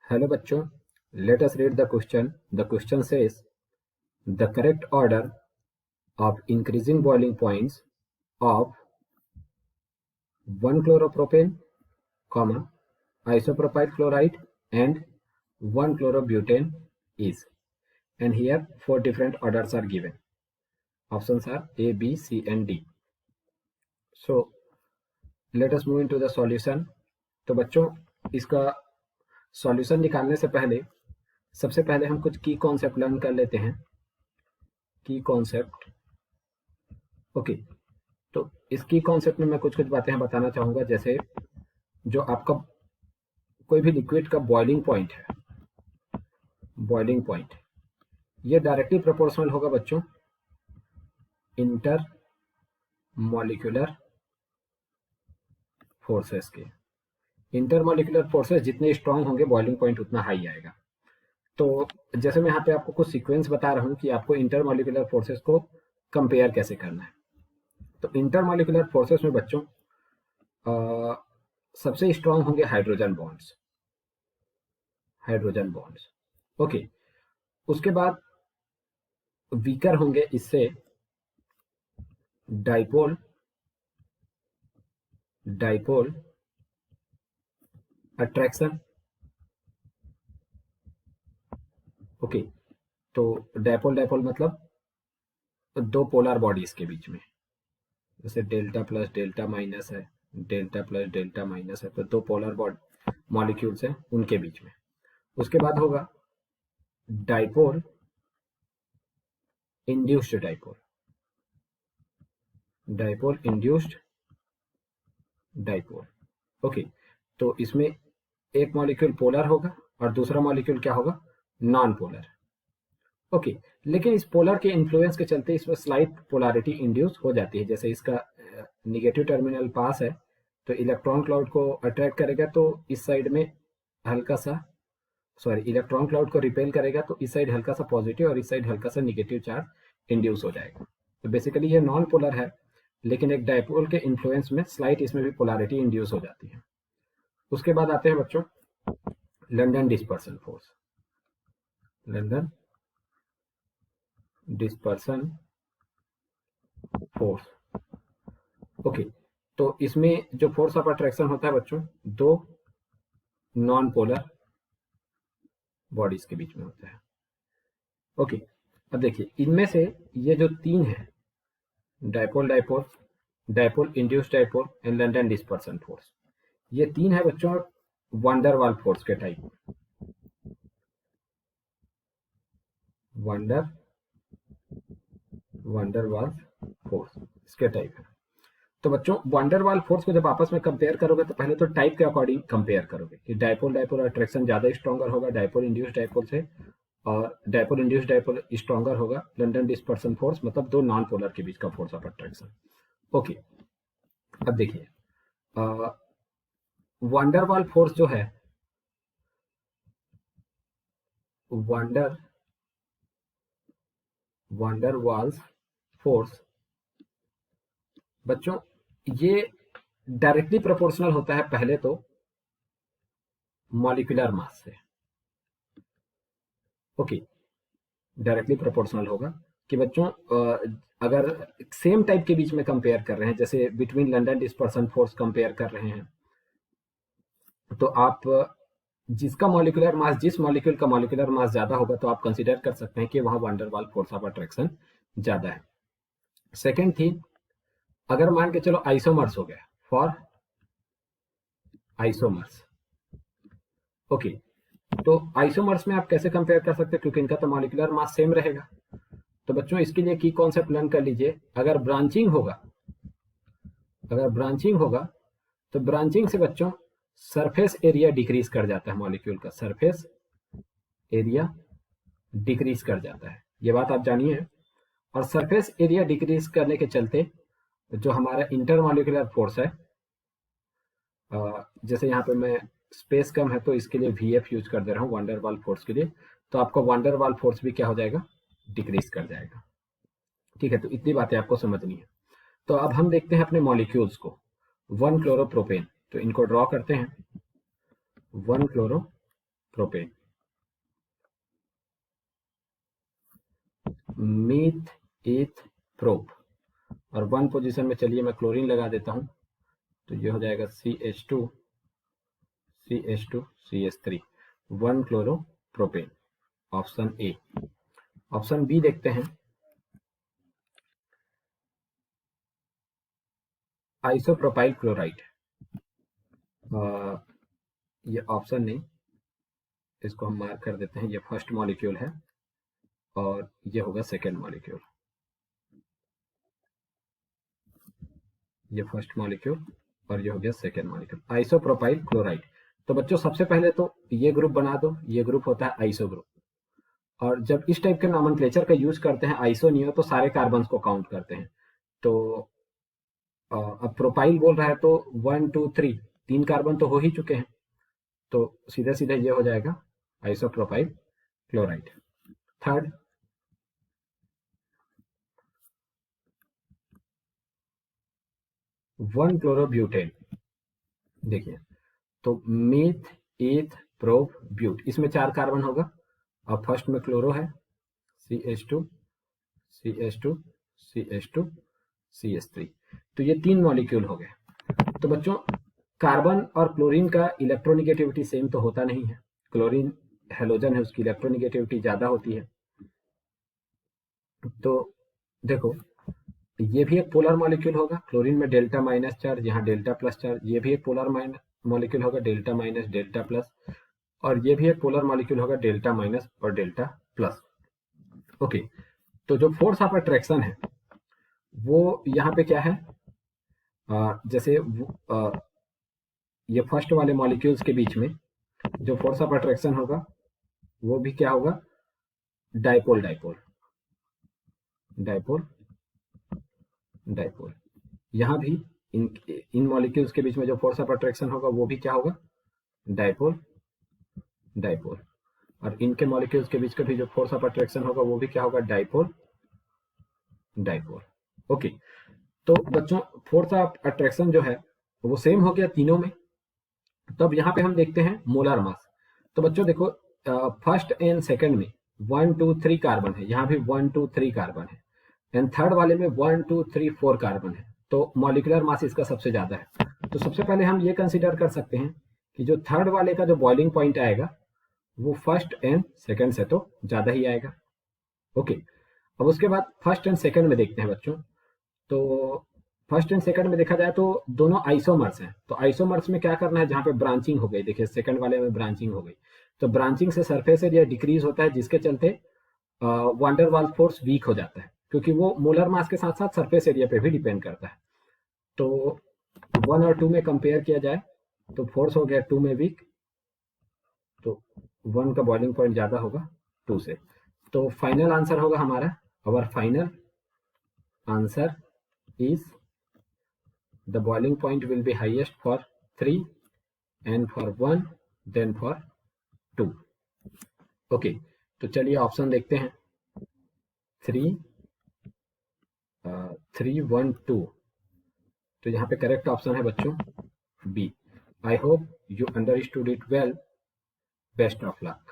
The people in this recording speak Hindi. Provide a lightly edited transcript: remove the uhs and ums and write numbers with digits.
Hello bachcho, let us read the question. The question says the correct order of increasing boiling points of 1-chloropropane, isopropyl chloride and 1-chlorobutane is. And here 4 different orders are given. Options are A, B, C and D. So let us move into the solution. तो बच्चों इसका सॉल्यूशन निकालने से पहले सबसे पहले हम कुछ की कॉन्सेप्ट लर्न कर लेते हैं. की कॉन्सेप्ट. ओके, तो इस की कॉन्सेप्ट में मैं कुछ बातें बताना चाहूँगा. जैसे जो आपका कोई भी लिक्विड का बॉइलिंग पॉइंट है, बॉइलिंग पॉइंट ये डायरेक्टली प्रोपोर्शनल होगा बच्चों इंटर मॉलिक्यूलर फोर्सेस के. इंटर मॉलिक्यूलर फोर्सेस जितने स्ट्रांग होंगे बॉइलिंग पॉइंट उतना हाई आएगा. तो जैसे मैं यहाँ पे आपको कुछ सीक्वेंस बता रहा हूँ कि आपको इंटर मॉलिक्यूलर फोर्सेस को कंपेयर कैसे करना है. तो इंटर मॉलिक्यूलर फोर्सेस में बच्चों सबसे स्ट्रांग होंगे hydrogen bonds. Hydrogen bonds. Okay, उसके बाद वीकर होंगे इससे डाइपोल डाइपोल अट्रैक्शन. ओके, तो डाइपोल डाइपोल मतलब दो पोलर बॉडीज के बीच में, जैसे डेल्टा प्लस डेल्टा माइनस है, डेल्टा प्लस डेल्टा माइनस है, तो दो पोलर मॉलिक्यूल्स हैं उनके बीच में. उसके बाद होगा dipole induced dipole. Dipole induced dipole. Okay, तो इसमें एक मॉलिक्यूल पोलर होगा और दूसरा मॉलिक्यूल क्या होगा, नॉन पोलर. ओके, लेकिन इस पोलर के इन्फ्लुएंस के चलते इसमें स्लाइट पोलैरिटी इंड्यूस हो जाती है. जैसे इसका निगेटिव टर्मिनल पास है तो इलेक्ट्रॉन क्लाउड को अट्रैक्ट करेगा, तो इस साइड में हल्का सा इलेक्ट्रॉन क्लाउड को रिपेल करेगा, तो इस साइड हल्का सा पॉजिटिव और इस साइड हल्का सा निगेटिव चार्ज इंड्यूस हो जाएगा. तो बेसिकली ये नॉन पोलर है, लेकिन एक डाइपोल के इन्फ्लुएंस में स्लाइट इसमें भी पोलैरिटी इंड्यूस हो जाती है. उसके बाद आते हैं बच्चों London dispersion force. London dispersion force. Okay, तो इसमें जो फोर्स ऑफ अट्रैक्शन होता है बच्चों दो नॉन पोलर बॉडीज के बीच में होता है. ओके, अब देखिए इनमें से ये जो तीन है, dipole dipole, dipole induced dipole and London dispersion force, ये तीन है बच्चों वंडर वाल फोर्स के टाइप. वंडर वाल फोर्स इसके टाइप है. तो बच्चों वंडर वाल फोर्स को जब आपस में कंपेयर करोगे तो पहले तो टाइप के अकॉर्डिंग कंपेयर करोगे कि डाइपोल डाइपोल अट्रैक्शन ज्यादा स्ट्रॉन्गर होगा डाइपोल इंड्यूस्ड डाइपोल से, और डाइपोल इंड्यूस्ड डाइपोल स्ट्रॉन्गर होगा लंदन डिस्पर्सन फोर्स, मतलब दो नॉन पोलर के बीच का फोर्स ऑफ अट्रैक्शन. ओके, अब देखिए वंडर वाल फोर्स जो है, वंडर वाल्स फोर्स बच्चों ये डायरेक्टली प्रोपोर्शनल होता है पहले तो मॉलिक्यूलर मास से. ओके, डायरेक्टली प्रोपोर्शनल होगा कि बच्चों अगर सेम टाइप के बीच में कंपेयर कर रहे हैं, जैसे between London dispersion force compare कर रहे हैं, तो आप जिसका मॉलिक्यूलर मास, जिस मॉलिक्यूल का मॉलिक्यूलर मास ज्यादा होगा तो आप कंसीडर कर सकते हैं कि वहां वंडर वाल फोर्स ऑफ अट्रैक्शन ज्यादा है. सेकेंड थिंग, अगर मान के चलो आइसोमर्स हो गया, फॉर आइसोमर्स. ओके, तो आइसोमर्स में आप कैसे कंपेयर कर सकते हैं, क्योंकि इनका तो मॉलिक्यूलर मास सेम रहेगा. तो बच्चों इसके लिए की कॉन्सेप्ट लर्न कर लीजिए. अगर ब्रांचिंग होगा तो ब्रांचिंग से बच्चों सरफेस एरिया डिक्रीज कर जाता है, मॉलिक्यूल का सरफेस एरिया डिक्रीज कर जाता है, ये बात आप जानिए. और सरफेस एरिया डिक्रीज करने के चलते जो हमारा इंटरमॉलिक्यूलर फोर्स है, जैसे यहाँ पे मैं स्पेस कम है तो इसके लिए VF यूज कर दे रहा हूँ वंडर वाल फोर्स के लिए, तो आपका वंडर वाल फोर्स भी क्या हो जाएगा, डिक्रीज कर जाएगा. ठीक है, तो इतनी बातें आपको समझनी है. तो अब हम देखते हैं अपने मॉलिक्यूल्स को. 1-क्लोरोप्रोपेन, तो इनको ड्रॉ करते हैं. 1-क्लोरोप्रोपेन. प्रोपेन, मीथ एथ प्रोप, और 1 पोजीशन में चलिए मैं क्लोरीन लगा देता हूं, तो ये हो जाएगा CH2 CH2 CH3, 1 chloro propane, option A. Option B देखते हैं, आइसोप्रोपाइल क्लोराइड, ये ऑप्शन नहीं, इसको हम मार्क कर देते हैं, ये फर्स्ट मॉलिक्यूल है और ये होगा सेकेंड मॉलिक्यूल, ये फर्स्ट मॉलिक्यूल और ये हो गया सेकेंड मॉलिक्यूल, आइसोप्रोपाइल क्लोराइड। तो बच्चों सबसे पहले तो ये ग्रुप बना दो, ये ग्रुप होता है आइसो ग्रुप, और जब इस टाइप के नॉमेनक्लेचर का यूज करते हैं आइसो नियो तो सारे कार्बन्स को काउंट करते हैं। तो अब प्रोपाइल बोल रहा है तो 1 2 3 तीन कार्बन तो हो ही चुके हैं, तो सीधे सीधे ये हो जाएगा isopropyl chloride. Third, one chlorobutane, देखिए तो मीथ एथ प्रोप ब्यूट, इसमें 4 कार्बन होगा, और फर्स्ट में क्लोरो है CH2 CH2 CH2 CH3, तो ये 3 मॉलिक्यूल हो गए। तो बच्चों कार्बन और क्लोरीन का इलेक्ट्रोनिगेटिविटी सेम तो होता नहीं है, क्लोरीन हेलोजन है, उसकी इलेक्ट्रोनिगेटिविटी ज्यादा होती है। तो देखो ये भी एक पोलर मॉलिक्यूल होगा, क्लोरीन में डेल्टा माइनस चार्ज, यहाँ डेल्टा प्लस चार्ज, ये भी एक पोलर मॉलिक्यूल होगा, डेल्टा माइनस डेल्टा प्लस, और ये भी एक पोलर मॉलिक्यूल होगा, डेल्टा माइनस और डेल्टा प्लस। ओके, तो जो फोर्स ऑफ अट्रैक्शन है वो यहाँ पे क्या है, जैसे ये फर्स्ट वाले मॉलिक्यूल्स के बीच में जो फोर्स ऑफ अट्रैक्शन होगा वो भी क्या होगा, डाइपोल डाइपोल डाइपोल डाइपोल। यहाँ भी इन मॉलिक्यूल्स के बीच में जो फोर्स ऑफ अट्रैक्शन होगा वो भी क्या होगा, डाइपोल डाइपोल, और इनके मॉलिक्यूल्स के बीच का भी जो फोर्स ऑफ अट्रैक्शन होगा वो भी क्या होगा, डाइपोल डाइपोल। ओके, तो बच्चों फोर्स ऑफ अट्रैक्शन जो है वो सेम हो गया तीनों में। तब यहाँ पे हम देखते हैं मोलर मास। तो बच्चों देखो फर्स्ट एंड सेकंड में 1 2 3 कार्बन है, यहाँ भी 1 2 3 कार्बन है, एंड थर्ड वाले में 1 2 3 4 कार्बन है, तो मॉलिक्यूलर मास इसका सबसे ज्यादा है। तो सबसे पहले हम ये कंसीडर कर सकते हैं कि जो थर्ड वाले का जो बॉइलिंग पॉइंट आएगा वो फर्स्ट एंड सेकंड से तो ज्यादा ही आएगा। ओके, अब उसके बाद फर्स्ट एंड सेकंड में देखते हैं बच्चों। तो फर्स्ट एंड सेकंड में देखा जाए तो दोनों आइसोमर्स हैं, तो आइसोमर्स में क्या करना है, जहां पे ब्रांचिंग हो गई, देखिए सेकंड वाले में ब्रांचिंग हो गई, तो ब्रांचिंग से सरफेस एरिया डिक्रीज होता है, जिसके चलते वांडर वाल फोर्स वीक हो जाता है, क्योंकि वो मोलर मास के साथ साथ सरफेस एरिया पे भी डिपेंड करता है। तो 1 और 2 में कंपेयर किया जाए तो फोर्स हो गया 2 में वीक, तो 1 का बॉइलिंग पॉइंट ज्यादा होगा 2 से। तो फाइनल आंसर होगा हमारा, our final answer is the boiling point will be highest for 3 and for 1 then for 2। Okay, तो चलिए ऑप्शन देखते हैं, 3 3 1 2, तो यहाँ पे करेक्ट ऑप्शन है बच्चों B. I hope you understood it well, best of luck.